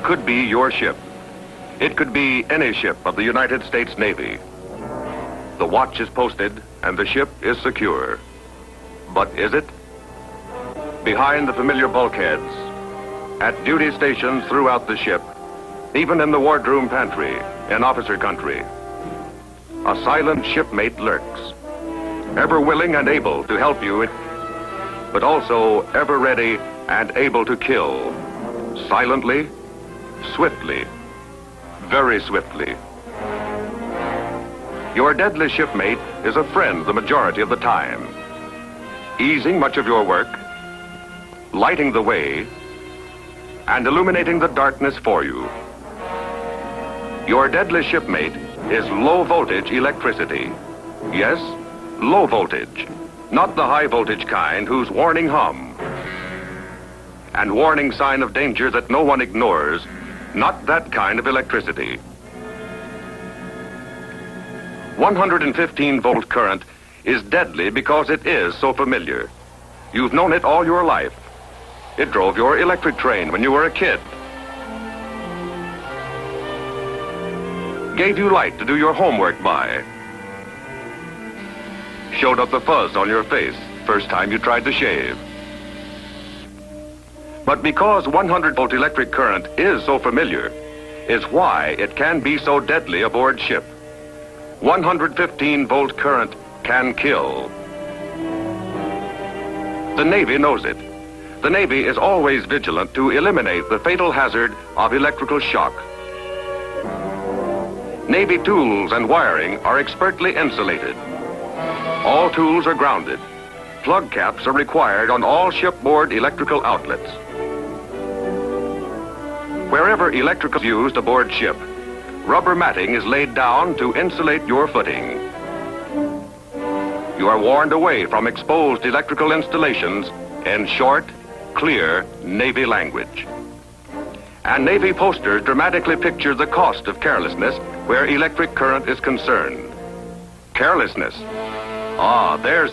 could be your ship. It could be any ship of the United States Navy. The watch is posted and the ship is secure. But is it? Behind the familiar bulkheads, at duty stations throughout the ship, even in the wardroom pantry in officer country, a silent shipmate lurks, ever willing and able to help you, but also ever ready and able to kill, silently, swiftly, very swiftly. Your deadly shipmate is a friend the majority of the time, easing much of your work, lighting the way, and illuminating the darkness for you. Your deadly shipmate is low voltage electricity. Yes, low voltage, not the high voltage kind whose warning hum and warning sign of danger that no one ignores, not that kind of electricity. 115 volt current is deadly because it is so familiar. You've known it all your life. It drove your electric train when you were a kid. Gave you light to do your homework by. Showed up the fuzz on your face first time you tried to shave. But because 100 volt electric current is so familiar, is why it can be so deadly aboard ship. 115 volt current can kill. The Navy knows it. The Navy is always vigilant to eliminate the fatal hazard of electrical shock. Navy tools and wiring are expertly insulated. All tools are grounded. Plug caps are required on all shipboard electrical outlets. Wherever electrical is used aboard ship, rubber matting is laid down to insulate your footing. You are warned away from exposed electrical installations in short, clear Navy language. And Navy posters dramatically picture the cost of carelessness where electric current is concerned. Carelessness. There's...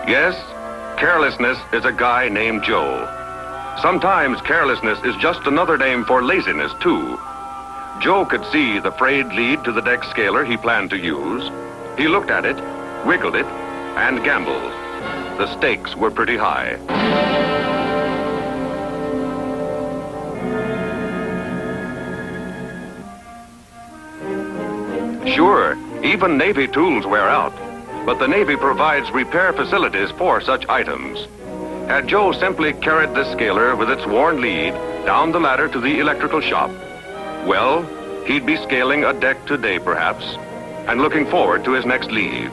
Yes, carelessness is a guy named Joe. Sometimes carelessness is just another name for laziness, too. Joe could see the frayed lead to the deck scaler he planned to use. He looked at it, wiggled it, and gambled. The stakes were pretty high. Sure, even Navy tools wear out, but the Navy provides repair facilities for such items. Had Joe simply carried this scaler with its worn lead down the ladder to the electrical shop, well, he'd be scaling a deck today, perhaps, and looking forward to his next leave.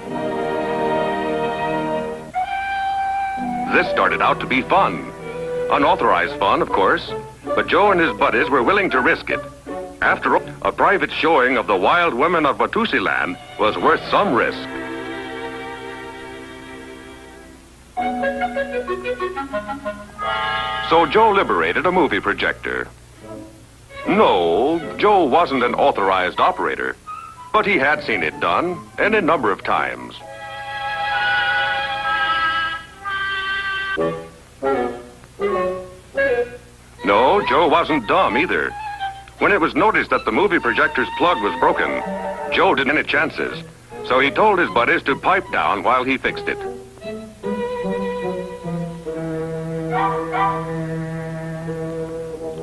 This started out to be fun. Unauthorized fun, of course, but Joe and his buddies were willing to risk it. After all, a private showing of the wild women of Watusiland was worth some risk. So Joe liberated a movie projector. No, Joe wasn't an authorized operator, but he had seen it done any number of times. No, Joe wasn't dumb either. When it was noticed that the movie projector's plug was broken, Joe didn't have any chances, so he told his buddies to pipe down while he fixed it.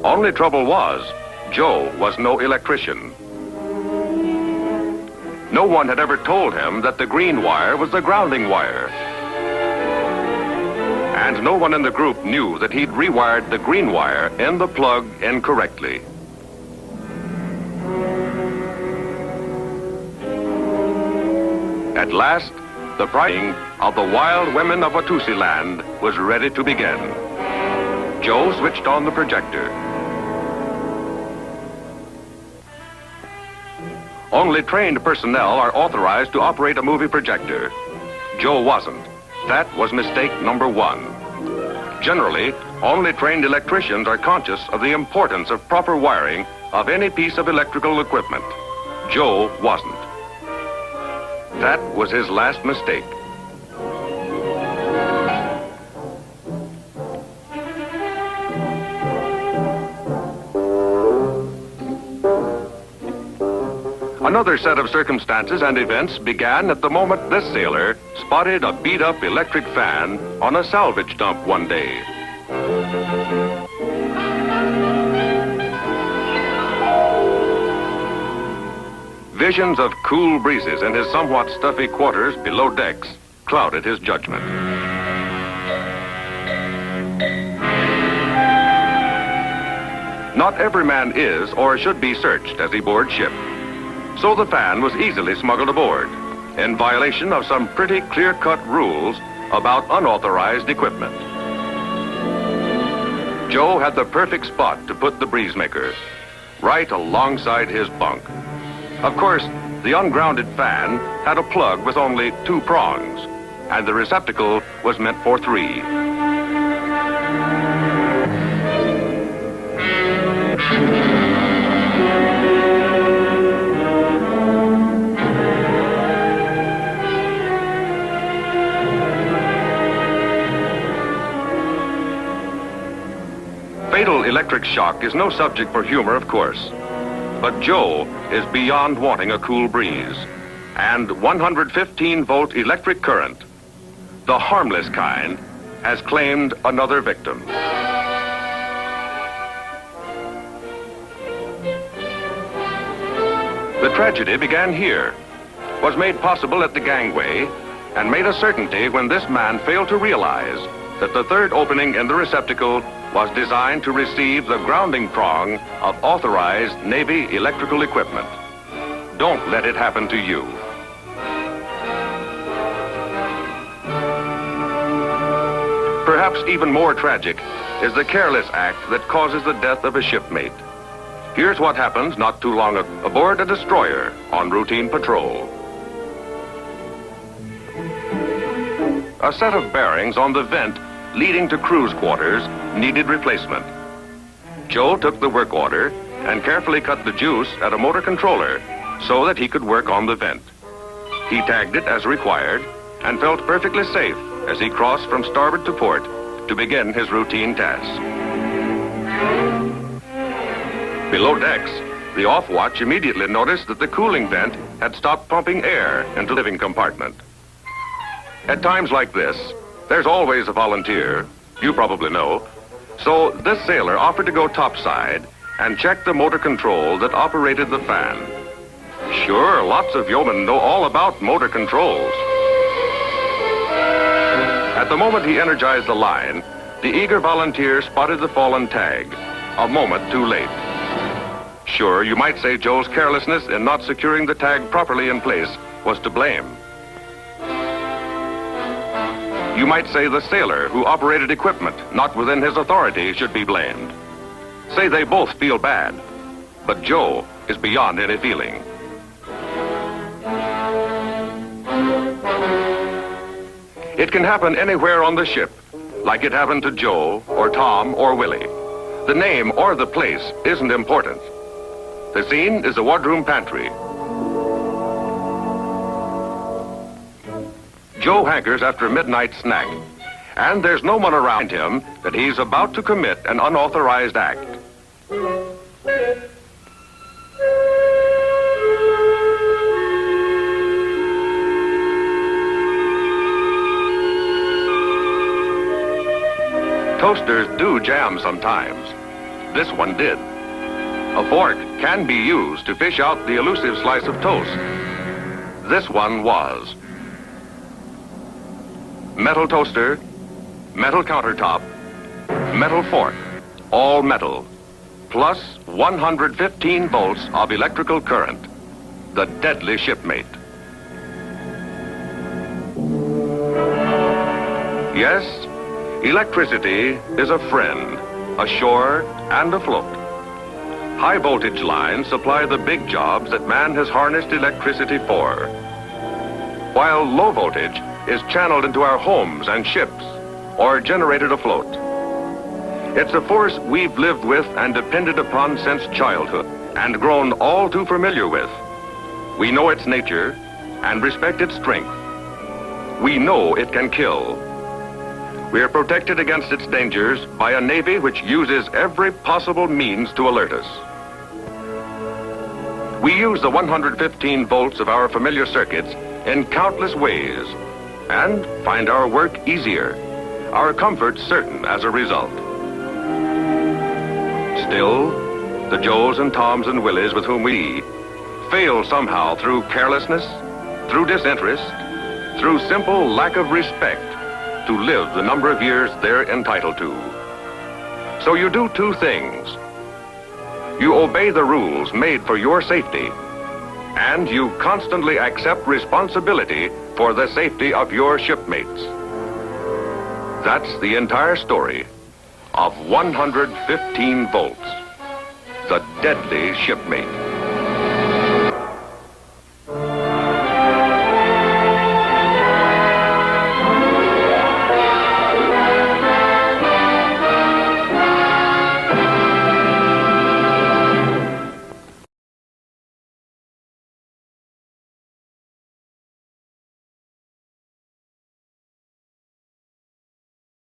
Only trouble was, Joe was no electrician. No one had ever told him that the green wire was the grounding wire. And no one in the group knew that he'd rewired the green wire in the plug incorrectly. At last, the prying of the wild women of Watusiland was ready to begin. Joe switched on the projector. Only trained personnel are authorized to operate a movie projector. Joe wasn't. That was mistake number one. Generally, only trained electricians are conscious of the importance of proper wiring of any piece of electrical equipment. Joe wasn't. That was his last mistake. Another set of circumstances and events began at the moment this sailor spotted a beat-up electric fan on a salvage dump one day. Visions of cool breezes in his somewhat stuffy quarters below decks clouded his judgment. Not every man is or should be searched as he boards ship. So the fan was easily smuggled aboard, in violation of some pretty clear-cut rules about unauthorized equipment. Joe had the perfect spot to put the breeze maker, right alongside his bunk. Of course, the ungrounded fan had a plug with only 2 prongs, and the receptacle was meant for 3. Fatal electric shock is no subject for humor, of course. But Joe is beyond wanting a cool breeze. And 115-volt electric current, the harmless kind, has claimed another victim. The tragedy began here, was made possible at the gangway, and made a certainty when this man failed to realize that the third opening in the receptacle was designed to receive the grounding prong of authorized Navy electrical equipment. Don't let it happen to you. Perhaps even more tragic is the careless act that causes the death of a shipmate. Here's what happens not too long aboard a destroyer on routine patrol. A set of bearings on the vent leading to crew's quarters needed replacement. Joe took the work order and carefully cut the juice at a motor controller so that he could work on the vent. He tagged it as required and felt perfectly safe as he crossed from starboard to port to begin his routine task. Below decks, the off watch immediately noticed that the cooling vent had stopped pumping air into the living compartment. At times like this, there's always a volunteer, you probably know. So this sailor offered to go topside and check the motor control that operated the fan. Sure, lots of yeomen know all about motor controls. At the moment he energized the line, the eager volunteer spotted the fallen tag, a moment too late. Sure, you might say Joe's carelessness in not securing the tag properly in place was to blame. You might say the sailor who operated equipment not within his authority should be blamed. Say they both feel bad, but Joe is beyond any feeling. It can happen anywhere on the ship, like it happened to Joe or Tom or Willie. The name or the place isn't important. The scene is a wardroom pantry. Joe hankers after a midnight snack, and there's no one around him that he's about to commit an unauthorized act. Toasters do jam sometimes. This one did. A fork can be used to fish out the elusive slice of toast. This one was. Metal toaster, metal countertop, metal fork, all metal, plus 115 volts of electrical current, the deadly Shipmate. Yes, electricity is a friend, ashore and afloat. High voltage lines supply the big jobs that man has harnessed electricity for, while low voltage is channeled into our homes and ships or generated afloat. It's a force we've lived with and depended upon since childhood and grown all too familiar with. We know its nature and respect its strength. We know it can kill. We are protected against its dangers by a Navy which uses every possible means to alert us. We use the 115 volts of our familiar circuits in countless ways and find our work easier, our comfort certain as a result. Still, the Joes and Toms and Willies with whom we fail somehow through carelessness, through disinterest, through simple lack of respect to live the number of years they're entitled to. So you do two things. You obey the rules made for your safety, and you constantly accept responsibility for the safety of your shipmates. That's the entire story of 115 volts, the deadly shipmate.